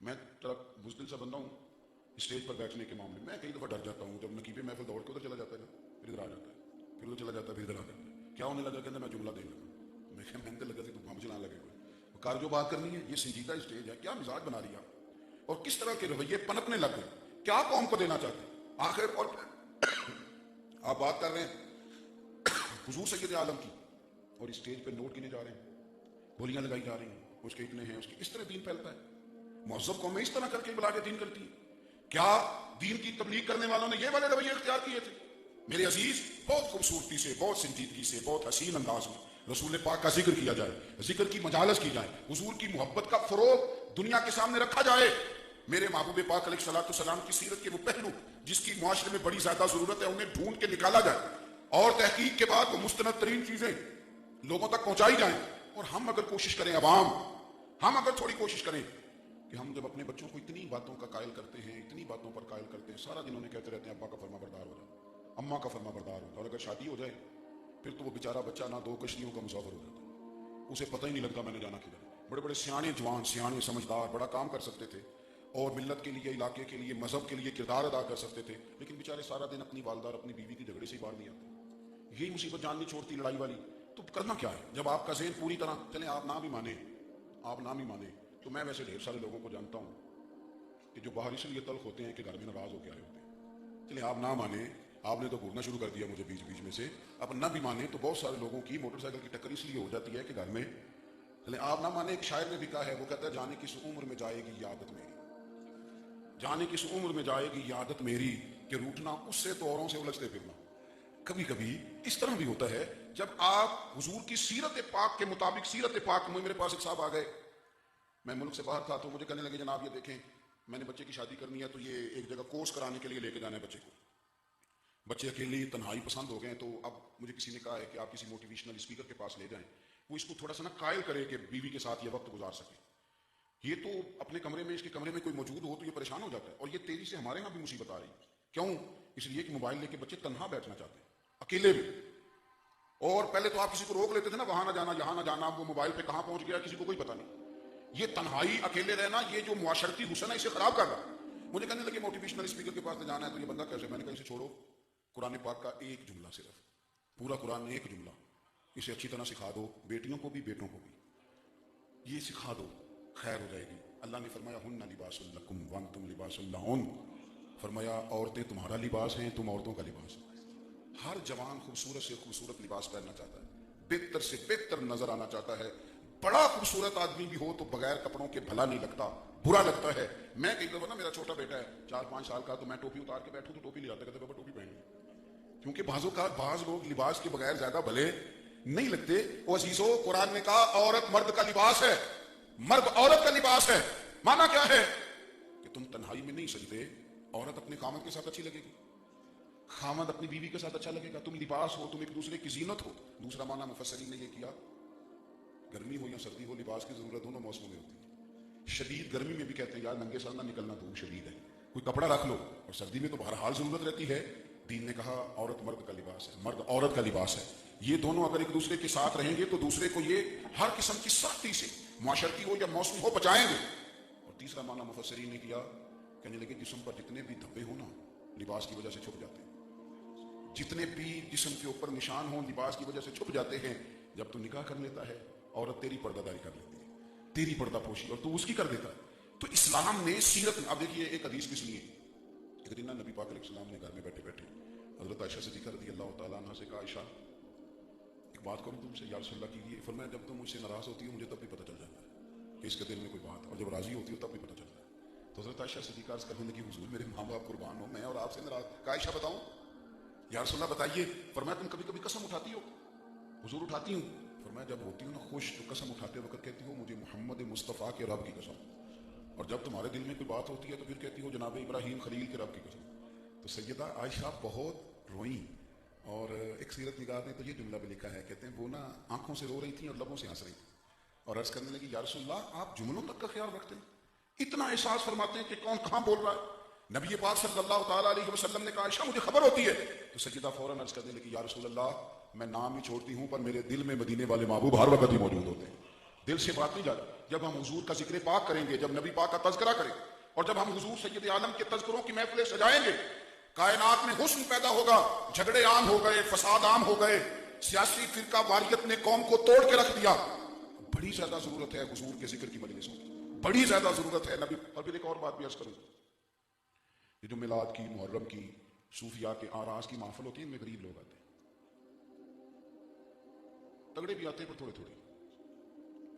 میں ذرا بزدل سا بندہ ہوں اسٹیج پر بیٹھنے کے معاملے میں کئی دفعہ ڈر جاتا ہوں. جب نقیب محفل دوڑ کے ادھر چلا جاتا ہے نا, پھر ادھر آ جاتا ہے, پھر ادھر چلا جاتا ہے, پھر ادھر آ جاتا ہے. کیا ہونے لگا, کہتے ہیں میں جملہ دینے لگا. میں کہ محنت لگا تھی تو ہم چلانے لگے ہوئے کار جو بات کرنی ہے. یہ سنجیدہ اسٹیج ہے, کیا مزاج بنا لیا اور کس طرح کے رویے پنپنے لگ گئے, کیا قوم کو دینا چاہتے ہیں آخر. اور آپ بات کر رہے ہیں حضور سید عالم کی اور اسٹیج پہ نوٹ گنے جا رہے ہیں, بولیاں لگائی جا رہی ہیں, اس کے اتنے ہیں, اس کے اس طرح دین پھیلتا ہے. مہذب قومیں اس طرح کر کے بلا کے دین کرتی ہیں. کیا دین کی تبلیغ کرنے والوں نے یہ والے رویے اختیار کیے تھے؟ میرے عزیز, بہت خوبصورتی سے, بہت سنجیدگی سے, بہت حسین انداز میں رسول پاک کا ذکر کیا جائے, ذکر کی مجالس کی جائے, حضور کی محبت کا فروغ دنیا کے سامنے رکھا جائے. میرے محبوب پاک علیہ الصلوۃ والسلام کی سیرت کے وہ پہلو جس کی معاشرے میں بڑی زیادہ ضرورت ہے انہیں ڈھونڈ کے نکالا جائے, اور تحقیق کے بعد وہ مستند ترین چیزیں لوگوں تک پہنچائی جائیں. اور ہم اگر کوشش کریں, عوام ہم اگر تھوڑی کوشش کریں کہ ہم جب اپنے بچوں کو اتنی باتوں کا قائل کرتے ہیں, اتنی باتوں پر قائل کرتے ہیں, سارا دن انہیں کہتے رہتے ہیں ابا کا فرما بردار ہو جائے, اماں کا فرما بردار ہو جائے, اور اگر شادی ہو جائے پھر تو وہ بیچارہ بچہ نہ 2 کشتیوں کا مسافر ہو جاتا ہے, اسے پتہ ہی نہیں لگتا میں نے جانا کدھر. بڑے بڑے سیانے جوان, سیانے سمجھدار, بڑا کام کر سکتے تھے اور ملت کے لیے, علاقے کے لیے, مذہب کے لیے کردار ادا کر سکتے تھے, لیکن بیچارے سارا دن اپنی والدہ اور اپنی بیوی کی جھگڑے سے ہی باہر نہیں آتے. یہی مصیبت جان نہیں چھوڑتی لڑائی والی. تو کرنا کیا ہے جب آپ کا ذہن پوری طرح چلیں, آپ نہ بھی مانیں, آپ نہ بھی مانیں تو میں ویسے ڈھیر سارے لوگوں کو جانتا ہوں کہ جو باہر اس لیے تلخ ہوتے ہیں کہ گھر میں ناراض ہو کے آئے ہوتے ہیں. چلیں آپ نہ مانیں, آپ نے تو گھورنا شروع کر دیا مجھے بیچ بیچ میں سے. اب نہ بھی مانیں تو بہت سارے لوگوں کی موٹر سائیکل کی ٹکر اس لیے ہو جاتی ہے کہ گھر میں, چلیں آپ نہ مانیں, ایک شاعر نے بھی کہا ہے, وہ کہتا ہے جانے کس عمر میں جائے گی عادت میری, جانے کس عمر میں جائے گی عادت میری, کہ روٹنا اس سے تو اوروں سے الجھتے پھرنا. کبھی کبھی اس طرح بھی ہوتا ہے جب آپ حضور کی سیرت پاک کے مطابق, سیرت پاک میں میرے پاس ایک صاحب آ گئے, میں ملک سے باہر تھا, تو مجھے کہنے لگے جناب یہ دیکھیں میں نے بچے کی شادی کرنی ہے, تو یہ ایک جگہ کورس کرانے کے لیے لے کے جانا ہے بچے کو. بچے اکیلے تنہائی پسند ہو گئے, تو اب مجھے کسی نے کہا ہے کہ آپ کسی موٹیویشنل اسپیکر کے پاس لے جائیں, وہ اس کو تھوڑا سا نا قائل کرے کہ بیوی کے ساتھ یہ وقت گزار سکے. یہ تو اپنے کمرے میں, اس کے کمرے میں کوئی موجود ہو تو یہ پریشان ہو جاتا ہے. اور یہ تیزی سے ہمارے یہاں بھی مصیبت آ رہی ہے. کیوں؟ اس لیے کہ موبائل لے کے بچے تنہا بیٹھنا چاہتے ہیں, اکیلے بھی. اور پہلے تو آپ کسی کو روک لیتے تھے نا, وہاں نہ جانا, یہاں نہ جانا, وہ موبائل پہ کہاں پہنچ گیا کسی کو کوئی پتہ نہیں. یہ تنہائی, اکیلے رہنا, یہ جو معاشرتی حسن ہے اسے خراب کر رہا. مجھے کہنے لگے موٹیویشنل اسپیکر کے پاس جانا ہے, تو یہ بندہ کیسے؟ میں نے کہا اسے چھوڑو, قرآن پاک کا ایک جملہ, صرف پورا قرآن ایک جملہ, اسے اچھی طرح سکھا دو, بیٹیوں کو بھی بیٹوں کو بھی یہ سکھا دو, خیر ہو جائے گی. اللہ نے فرمایا ہن لباس لکم وانتم لباس لہن, فرمایا عورتیں تمہارا لباس ہیں, تم عورتوں کا لباس. ہر جوان خوبصورت سے خوبصورت لباس پہننا چاہتا ہے, بہتر سے بہتر نظر آنا چاہتا ہے. بڑا خوبصورت آدمی بھی ہو تو بغیر کپڑوں کے بھلا نہیں لگتا, برا لگتا ہے. میں کئی دفعہ نا, میرا چھوٹا بیٹا ہے 4-5 سال کا, تو میں ٹوپی اتار کے بیٹھوں تو ٹوپی لے جاتا, کہتے بابا ٹوپی پہن لی, کیونکہ بعض لوگ لباس کے بغیر زیادہ بھلے نہیں لگتے. وہ عزیزو, قرآن نے کہا عورت مرد کا لباس ہے, مرد عورت کا لباس ہے. مانا کیا ہے کہ تم تنہائی میں نہیں سجتے, عورت اپنے خامد کے ساتھ اچھی لگے گی, خامد اپنی بیوی کے ساتھ اچھا لگے گا, تم لباس ہو, تم ایک دوسرے کی زینت ہو. دوسرا معنی مفسرین نے یہ کیا, گرمی ہو یا سردی ہو, لباس کی ضرورت دونوں موسموں میں ہوتی ہے. شدید گرمی میں بھی کہتے ہیں یار ننگے سر نہ نکلنا, دھوپ شدید ہے, کوئی کپڑا رکھ لو. اور سردی میں تو بہرحال ضرورت رہتی ہے. دین نے کہا عورت مرد کا لباس ہے, مرد عورت کا لباس ہے. یہ دونوں اگر ایک دوسرے کے ساتھ رہیں گے تو دوسرے کو یہ ہر قسم کی سختی سے, معاشرتی ہو یا موسم ہو, بچائیں گے. اور تیسرا معنی مفسرین نے کیا, کہنے لگے جسم پر جتنے بھی دھبے ہوں نا, لباس کی وجہ سے چھپ جاتے ہیں. جتنے بھی جسم کے اوپر نشان ہوں, لباس کی وجہ سے چھپ جاتے ہیں. جب تو نکاح کر لیتا ہے, عورت تیری پردہ داری کر لیتی ہے, تیری پردہ پوشی, اور تو اس کی کر دیتا ہے. تو اسلام نے سیرت, اب دیکھیے ایک حدیث بھی سنیے. ایک دن نبی پاک علیہ السلام نے گھر میں بیٹھے بیٹھے حضرت عائشہ صدیقہ رضی اللہ تعالیٰ عنہ سے کہا, عائشہ ایک بات کروں تم سے, یا رسول اللہ کیجیے. فرمایا جب تم مجھ سے ناراض ہوتی ہو مجھے تب بھی پتہ چل جاتا ہے کہ اس کے دل میں کوئی بات, اور جب راضی ہوتی ہو تب بھی پتہ چلتا ہے. تو حضرت عائشہ صدیقہ عرض کرنے لگی, حضور میرے ماں باپ قربان ہو, میں اور آپ سے ناراض. کہا عائشہ بتاؤں, یا رسول اللہ بتائیے. فرمایا تم کبھی کبھی قسم اٹھاتی ہو؟ حضور اٹھاتی ہوں. فرمایا جب ہوتی ہوں نا خوش تو قسم اٹھاتے وقت کہتی ہو مجھے محمد مصطفیٰ کے رب کی قسم, اور جب تمہارے دل میں کوئی بات ہوتی ہے تو پھر کہتی ہو جناب ابراہیم خلیل کے رب کی قسم. تو سیدہ عائشہ بہت روئیں, اور ایک سیرت نگار نے تو یہ جملہ بھی لکھا ہے, کہتے ہیں وہ نا آنکھوں سے رو رہی تھیں اور لبوں سے ہنس رہی تھیں, اور عرض کرنے لگی یا رسول اللہ آپ جملوں تک کا خیال رکھتے ہیں, اتنا احساس فرماتے ہیں کہ کون کہاں بول رہا ہے. نبی پاک صلی اللہ تعالیٰ علیہ وسلم نے کہا عائشہ مجھے خبر ہوتی ہے. تو سیدہ فوراً عرض کرنے لگی یا رسول اللہ میں نام ہی چھوڑتی ہوں پر میرے دل میں مدینے والے محبوب ہر وقت ہی موجود ہوتے ہیں, دل سے بات نہیں جاتی. جب ہم حضور کا ذکر پاک کریں گے, جب نبی پاک کا تذکرہ کریں گے, اور جب ہم حضور سید عالم کے تذکروں کی محفلیں سجائیں گے, کائنات میں حسن پیدا ہوگا, جھگڑے عام ہو گئے, فساد عام ہو گئے, سیاسی فرقہ واریت نے قوم کو توڑ کے رکھ دیا. بڑی زیادہ ضرورت ہے حضور کے ذکر کی مجلسوں کی, بڑی زیادہ ضرورت ہے نبی. اور پھر ایک اور بات بھی عرض کروں, یہ جو میلاد کی, محرم کی, صوفیاء کے آراز کی محفل ہوتی ہے, ان میں غریب لوگ آتے ہیں, تگڑے بھی آتے ہیں پر تھوڑے تھوڑے,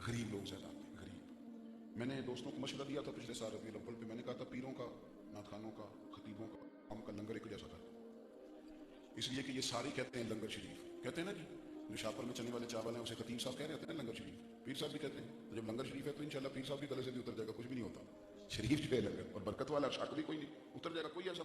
غریب لوگ زیادہ آتے ہیں, غریب. میں نے دوستوں کو مشورہ دیا تھا پچھلے سال ربیع الاول پہ, میں نے کہا تھا پیروں کا, نعت خوانوں کا, خطیبوں کا, عوام کا لنگر ایک جیسا تھا, اس لیے کہ یہ سارے کہتے ہیں لنگر شریف, کہتے ہیں نا جی, جو شاپر میں چلنے والے چاول ہیں اسے خطیب صاحب کہہ رہے ہوتے ہیں نا لنگر شریف, پیر صاحب بھی کہتے ہیں. تو جب لنگر شریف ہے تو انشاءاللہ پیر صاحب بھی گلے سے بھی اتر جائے گا, کچھ بھی نہیں ہوتا, شریف جو ہے لنگر, اور برکت والا شک بھی کوئی نہیں, اتر جائے گا, کوئی ایسا